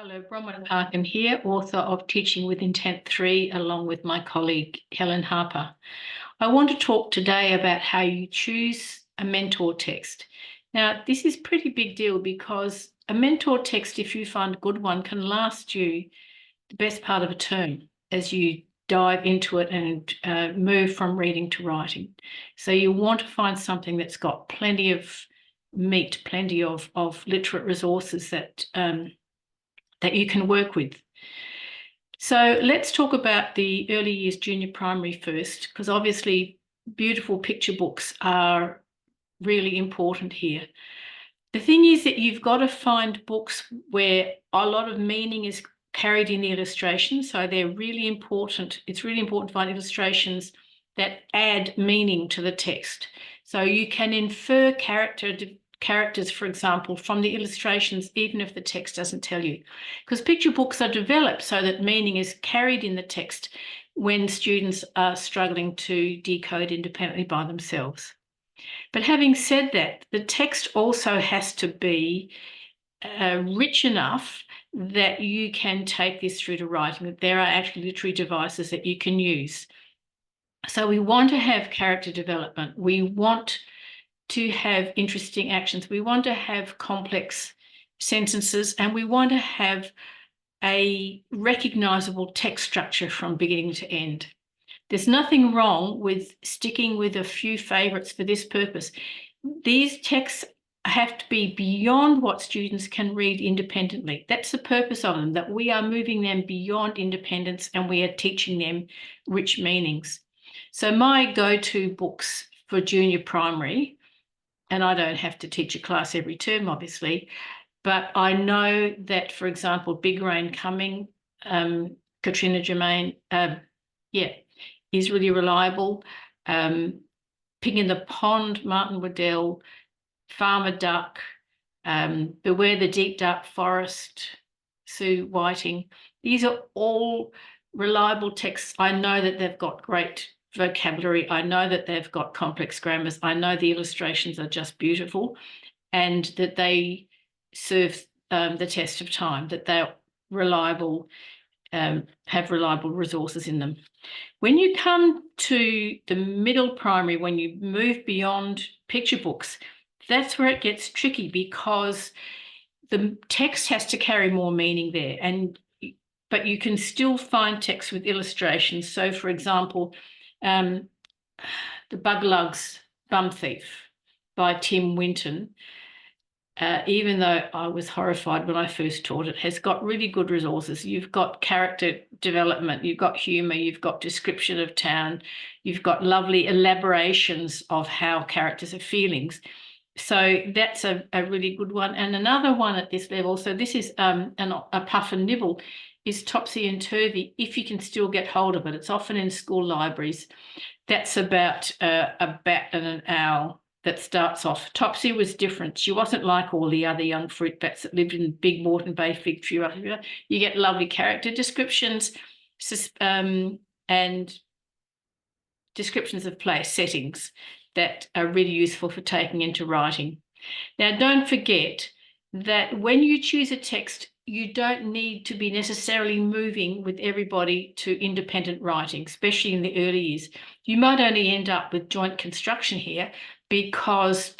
Hello, Bronwyn Parkin here, author of Teaching with Intent 3, along with my colleague Helen Harper. I want to talk today about how you choose a mentor text. Now, this is a pretty big deal because a mentor text, if you find a good one, can last you the best part of a term as you dive into it and move from reading to writing. So you want to find something that's got plenty of meat, plenty of literate resources that you can work with. So let's talk about the early years junior primary first, because obviously beautiful picture books are really important here. The thing is that you've got to find books where a lot of meaning is carried in the illustrations. So they're really important. It's really important to find illustrations that add meaning to the text. So you can infer characters, for example, from the illustrations, even if the text doesn't tell you. Because picture books are developed so that meaning is carried in the text when students are struggling to decode independently by themselves. But having said that, the text also has to be rich enough that you can take this through to writing, that there are actually literary devices that you can use. So we want to have character development. We want to have interesting actions. We want to have complex sentences, and we want to have a recognizable text structure from beginning to end. There's nothing wrong with sticking with a few favorites for this purpose. These texts have to be beyond what students can read independently. That's the purpose of them, that we are moving them beyond independence and we are teaching them rich meanings. So my go-to books for junior primary, and I don't have to teach a class every term, obviously, but I know that, for example, Big Rain Coming, Katrina Germain, is really reliable. Pig in the Pond, Martin Waddell, Farmer Duck, Beware the Deep Dark Forest, Sue Whiting. These are all reliable texts. I know that they've got great vocabulary. I know that they've got complex grammars. I know the illustrations are just beautiful and that they serve the test of time, that they're reliable, have reliable resources in them. When you come to the middle primary, when you move beyond picture books, that's where it gets tricky because the text has to carry more meaning there. But you can still find text with illustrations. So, for example, The Buglugs Bum Thief by Tim Winton, even though I was horrified when I first taught it, has got really good resources. You've got character development, you've got humour, you've got description of town, you've got lovely elaborations of how characters are feelings. So that's a really good one. And another one at this level, so this is a puff and nibble, is Topsy and Turvy, if you can still get hold of it. It's often in school libraries. That's about a bat and an owl that starts off. Topsy was different. She wasn't like all the other young fruit bats that lived in Big Moreton Bay fig tree. You get lovely character descriptions and descriptions of place settings that are really useful for taking into writing. Now, don't forget that when you choose a text, you don't need to be necessarily moving with everybody to independent writing, especially in the early years. You might only end up with joint construction here because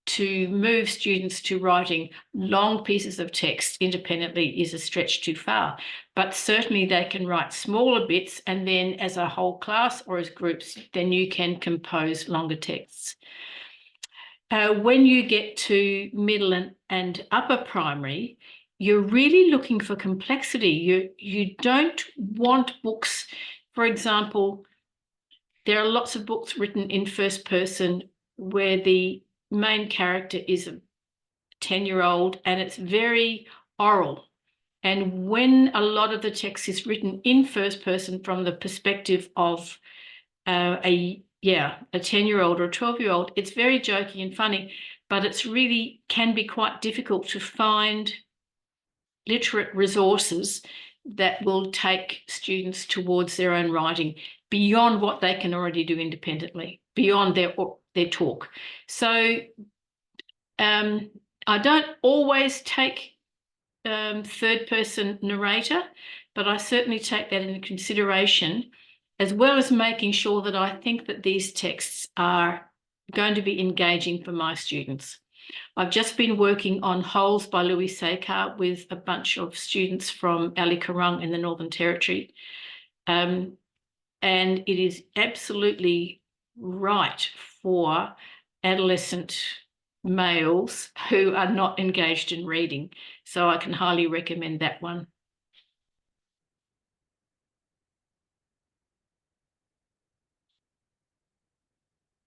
to move students to writing long pieces of text independently is a stretch too far. But certainly they can write smaller bits, and then as a whole class or as groups, then you can compose longer texts. When you get to middle and upper primary, you're really looking for complexity. You don't want books, for example, there are lots of books written in first person where the main character is a 10-year-old and it's very oral. And when a lot of the text is written in first person from the perspective of a 10-year-old or a 12-year-old, it's very jokey and funny, but it's really can be quite difficult to find literate resources that will take students towards their own writing beyond what they can already do independently, beyond their talk. So I don't always take third-person narrator, but I certainly take that into consideration, as well as making sure that I think that these texts are going to be engaging for my students. I've just been working on Holes by Louis Sekar with a bunch of students from Ali Kurung in the Northern Territory. And it is absolutely right for adolescent males who are not engaged in reading. So I can highly recommend that one.